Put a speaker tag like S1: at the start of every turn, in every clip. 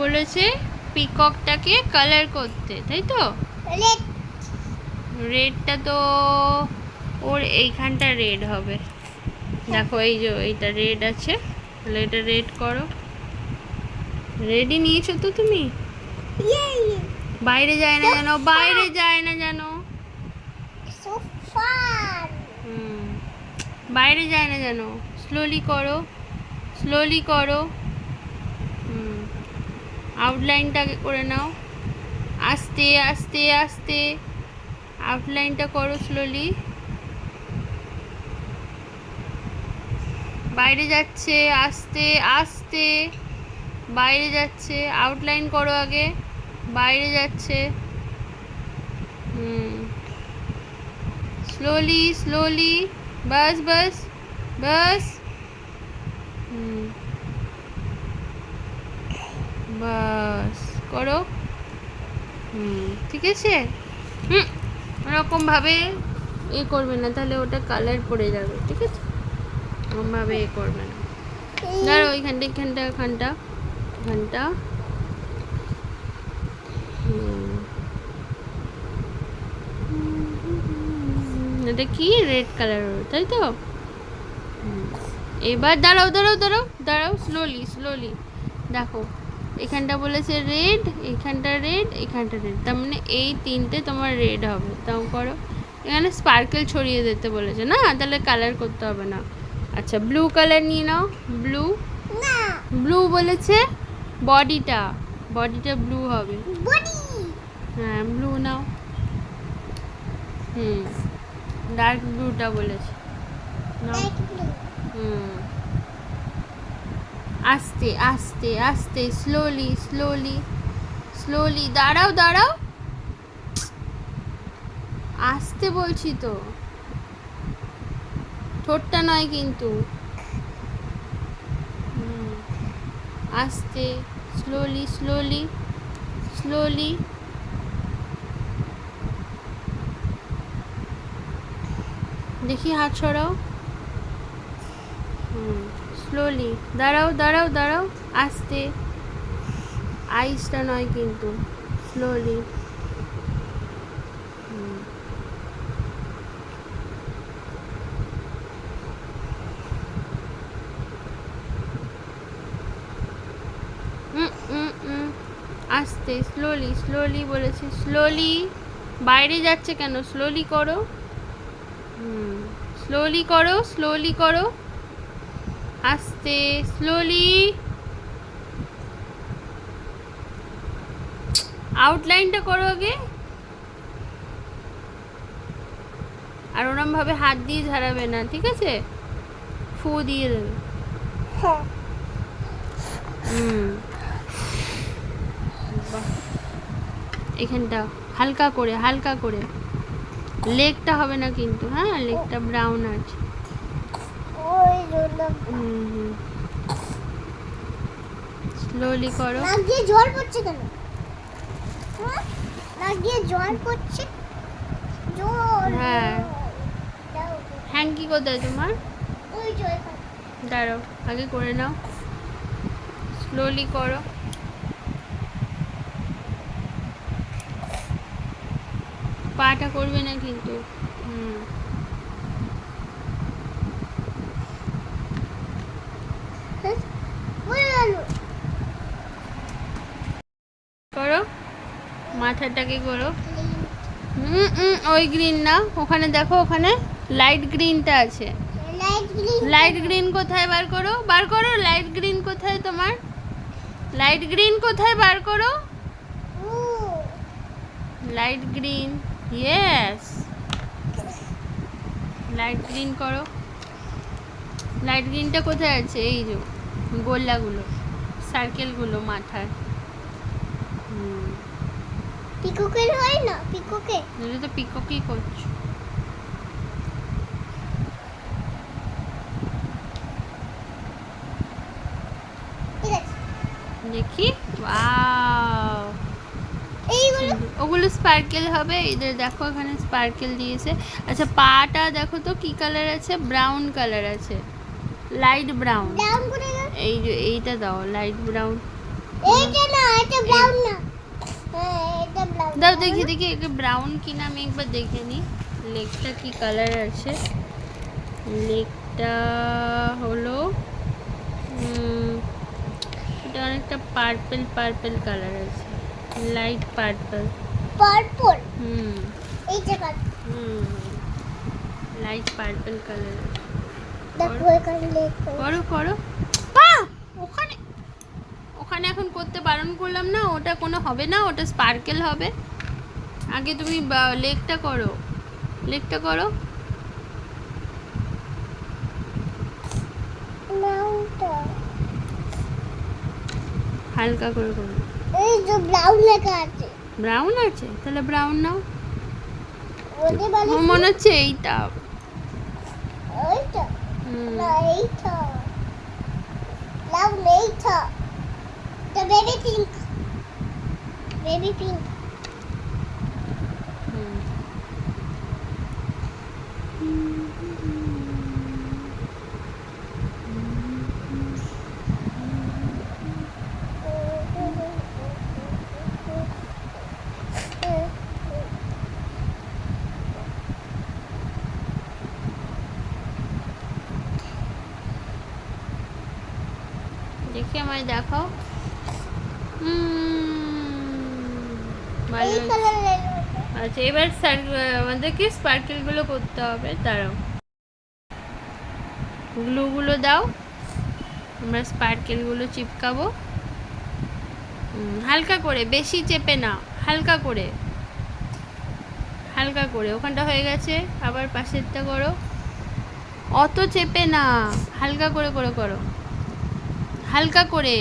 S1: বলেছে পিককটাকে কালার করতে, তাই তো? রেডটা তো ওর এইখানটা রেড হবে। দেখো এই যে এইটা রেড আছে, তাহলে এটা রেড করো। রেডি নিয়েছো তো তুমি? বাইরে যায় না জানো, বাইরে যায় না জানো। বাইরে যায় না জানো। স্লোলি করো, স্লোলি করো। আউটলাইনটাকে করে নাও, আস্তে আস্তে আস্তে আউটলাইনটা করো স্লোলি। বাইরে যাচ্ছে, আস্তে আস্তে বাইরে যাচ্ছে। আউটলাইন করো আগে, বাইরে যাচ্ছে। স্লোলি স্লোলি, বাস বাস বাস। বাস করো। ঠিক আছে। ওরকম ভাবে এ করবে না, তাহলে ওটা কালার পড়ে যাবে। ঠিক আছে, ওরকম ভাবে এ করবে না। ধরো ওইখানটা এখানটা এখানটা এখানটা। এটা কি রেড কালার, তাই তো? এবার দাঁড়াও দাঁড়াও দাঁড়াও দাঁড়াও, স্লোলি স্লোলি। দেখো এখানটা বলেছে রেড, এখানটা রেড, এখানটা রেড, তার মানে এই তিনটে তোমার রেড হবে। তাও করো। এখানে স্পার্কেল ছড়িয়ে দিতে বলেছে না, তাহলে কালার করতে হবে না। আচ্ছা ব্লু কালার নিয়ে নাও। ব্লু, ব্লু বলেছে বডিটা, বডিটা ব্লু হবে। হ্যাঁ ব্লু নাও। ডার্ক ব্লুটা বলেছে নাও। আস্তে আস্তে আস্তে, স্লোলি স্লোলি স্লোলি। দাঁড়াও দাঁড়াও, আস্তে বলছি তো, ঠোঁটটা নয় কিন্তু। আস্তে, স্লোলি স্লোলি স্লোলি। দেখি হাত সরাও। স্লোলি। দাঁড়াও দাঁড়াও দাঁড়াও, আস্তে। আইসটা নয় কিন্তু, স্লোলি। আস্তে, স্লোলি স্লোলি বলেছি, স্লোলি। বাইরে যাচ্ছে কেন, স্লোলি করো। স্লোলি করো, স্লোলি করো, আস্তে, স্লোলি। আউটলাইনটা করো আগে। আর ওরম ভাবে হাত দিয়ে ঝাড়াবে না, ঠিক আছে? ফু দিয়ে দেবে। এখানটা হালকা করে, হালকা করে। লেগটা হবে না কিন্তু, হ্যাঁ লেগটা ব্রাউন আছে। স্লোলি করো।
S2: লাগিয়ে জল পড়ছে কেন? লাগিয়ে জল পড়ছে। জল।
S1: হ্যাঁ। হ্যাঙ্কি কোথায় তোমার?
S2: ওই জল।
S1: দাঁড়াও আগে করে নাও, স্লোলি করো। পাটা করবে না কিন্তু। করো, মাথাটাকে করো। ওই গ্রিন না, ওখানে দেখো, ওখানে লাইট গ্রিনটা আছে। লাইট গ্রিন কোথায়, বার করো, বার করো। লাইট গ্রিন কোথায় তোমার? লাইট গ্রিন কোথায়, বার করো। Light green, yes. Light green করো। লাইট গ্রিনটা কোথায় আছে? এই যে গোল্লাগুলো, সার্কেলগুলো মাথায়।
S2: পিককের হয় না, পিককে।
S1: এটা তো পিককই করছো। দেখি, ওয়াও, ওগুলো স্পার্কেল হবে। এদের দেখো এখানে স্পার্কেল দিয়েছে। আচ্ছা পাটা দেখো তো কি কালার আছে? ব্রাউন কালার আছে, লাইট ব্রাউন। এই যে এইটা দাও, লাইট ব্রাউন।
S2: এটা না, এটা ব্রাউন না। হ্যাঁ, এটা ব্রাউন।
S1: দাও দেখি দেখি এটা ব্রাউন কিনা আমি একবার দেখে নিই লেগটা কি কালার আছে। লেগটা হলো এটা অনেকটা পার্পল পার্পল কালার আছে, লাইট পার্পল।
S2: পার্পল।
S1: হুম
S2: এই জায়গা।
S1: হুম লাইট পার্পল কালার।
S2: দেখো এখানে লেখো।
S1: করো করো। ওখানে ওখানে এখন করতে বারণ করলাম না, ওটা কোনো হবে না, ওটা স্পার্কেল হবে। আগে তুমি লেগটা করো, লেগটা করো।
S2: ব্রাউনটা।
S1: হালকা করে করো।
S2: এই যে ব্রাউন লেখা আছে।
S1: ব্রাউন আছে, তাহলে ব্রাউন নাও।
S2: ওটা বলে
S1: আমার মনে হচ্ছে এইটা।
S2: এইটা
S1: হুম
S2: না, এইটা ব্রাউন, এইটা এটা বেবি পিঙ্ক, বেবি পিঙ্ক।
S1: হুম। দেখি আমায় দেখাও। ভালো
S2: এই
S1: হয়েছে।
S2: কালারের।
S1: আচ্ছা এবার আমাদেরকে স্পার্কেলগুলো করতে হবে, দাঁড়াও। গ্লুগুলো দাও, আমরা স্পার্কেলগুলো চিপকাবো। হালকা করে, বেশি চেপে না, হালকা করে, হালকা করে। ওখানটা হয়ে গেছে, আবার পাশেরটা করো। অত চেপে না, হালকা করে করে করো, হালকা করে।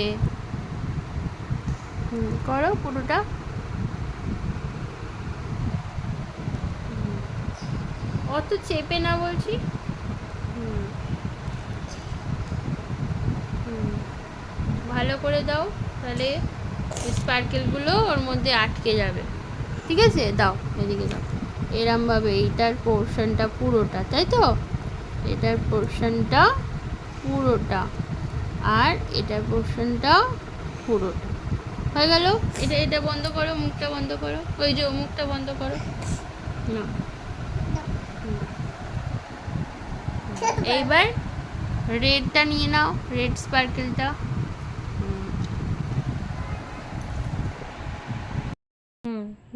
S1: করো পুরোটা। অত চেপে না বলছি। হুম হুম ভালো করে দাও, তাহলে স্পার্কেলগুলো ওর মধ্যে আটকে যাবে। ঠিক আছে, দাও এদিকে দাও। এরমভাবে এইটার পোর্শনটা পুরোটা, তাই তো? এটার পোর্শনটা পুরোটা, আর এটার পোর্শনটা পুরোটা হয়ে গেল। এটা এটা বন্ধ করো, মুখটা বন্ধ করো, ওই যে মুখটা বন্ধ করো না। এইবার রেডটা নিয়ে নাও, রেড স্পার্কেলটা।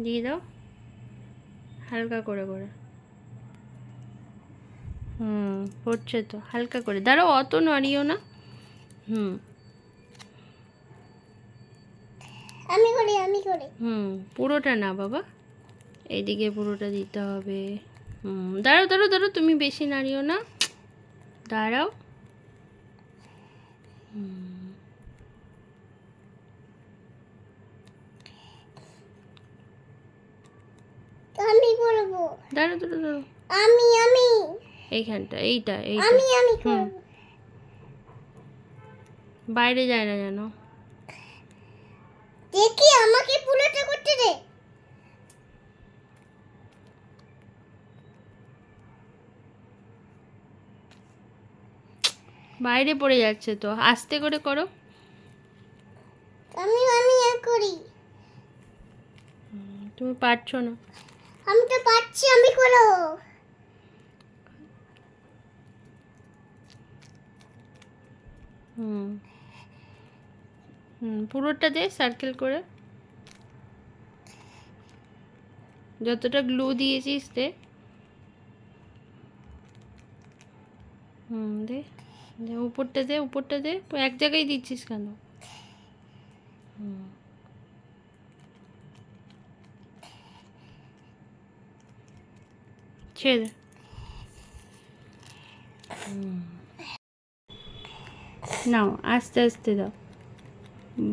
S1: দিয়ে দাও হালকা করে করে। পড়ছে তো, হালকা করে দাঁড়াও, অত নাড়িও না।
S2: আমি করি, আমি করি।
S1: পুরোটা না বাবা, এইদিকে পুরোটা দিতে হবে। দাঁড়াও দাঁড়াও দাঁড়াও, তুমি বেশি নাড়িও না, দাঁড়াও।
S2: আমি করব।
S1: দাঁড়াও দাঁড়াও দাঁড়াও,
S2: আমি
S1: এইখানটা, এইটা এইটা।
S2: আমি করব।
S1: বাইরে যায় না যেন।
S2: দেখি আমাকে পুরোটা করতে দে।
S1: বাইরে পড়ে যাচ্ছে তো, আস্তে করে করো।
S2: আমি আর করি।
S1: তুমি পারছো না।
S2: আমি তো পাচ্ছি, আমি করব।
S1: পুরোটা দে সার্কেল করে, যতটা গ্লু দিয়েছিস দে। দে দে, উপরটা দে, উপরটা দে, এক জায়গায় দিচ্ছিস কেন? ছেড়ে দে। নাও আস্তে আস্তে দাও।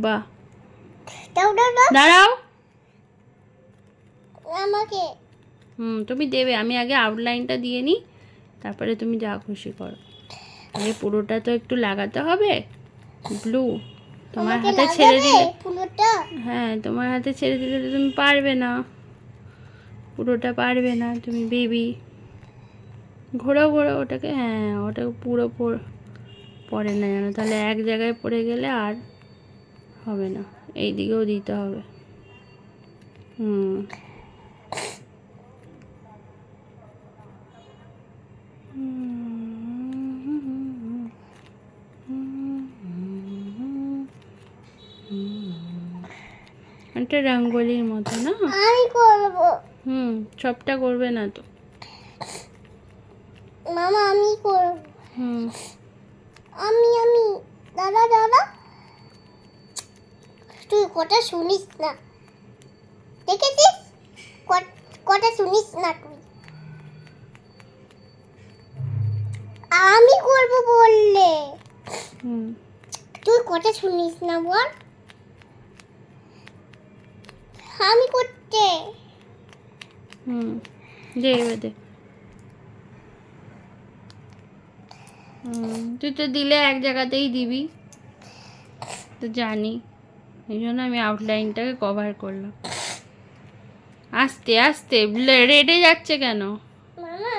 S1: বাহ,
S2: দাও দাও দাও
S1: দাঁড়াও।
S2: আমাকে।
S1: তুমি দেবে, আমি আগে আউটলাইনটা দিয়ে নিই, তারপরে তুমি যা খুশি করো। আগে পুরোটা তো একটু লাগাতে হবে ব্লু। তোমার
S2: আমাকে
S1: হাতে ছেড়ে
S2: লাগাবে
S1: দিলে,
S2: পুরোটা।
S1: হ্যাঁ তোমার হাতে ছেড়ে দিলে তো তুমি পারবে না, পুরোটা পারবে না, তুমি বেবি। ঘোরাও ঘোরাও ওটাকে, হ্যাঁ ওটা পুরো পড়ে না যেন, তাহলে এক জায়গায় পড়ে গেলে আর হবে না, এই দিকেও দিতে হবে। হুম একটা রঙ্গোলির মতো না?
S2: আমি করবো।
S1: সবটা করবে না তো।
S2: মামা আমি করবো।
S1: হুম
S2: আমি দাদা দাদা তুই কথা শুনিস না, দেখেছিস? কথা শুনিস না তুই। আমি করবো বললে
S1: হুম
S2: তুই কথা শুনিস না বল। আমি করতে
S1: হুম দে এবার দে। তুই তো দিলে এক জায়গাতেই দিবি, তো জানি, এই জন্য আমি আউটলাইনটাকে কভার করলাম। আস্তে আস্তে রেডে যাচ্ছে কেন?
S2: মামা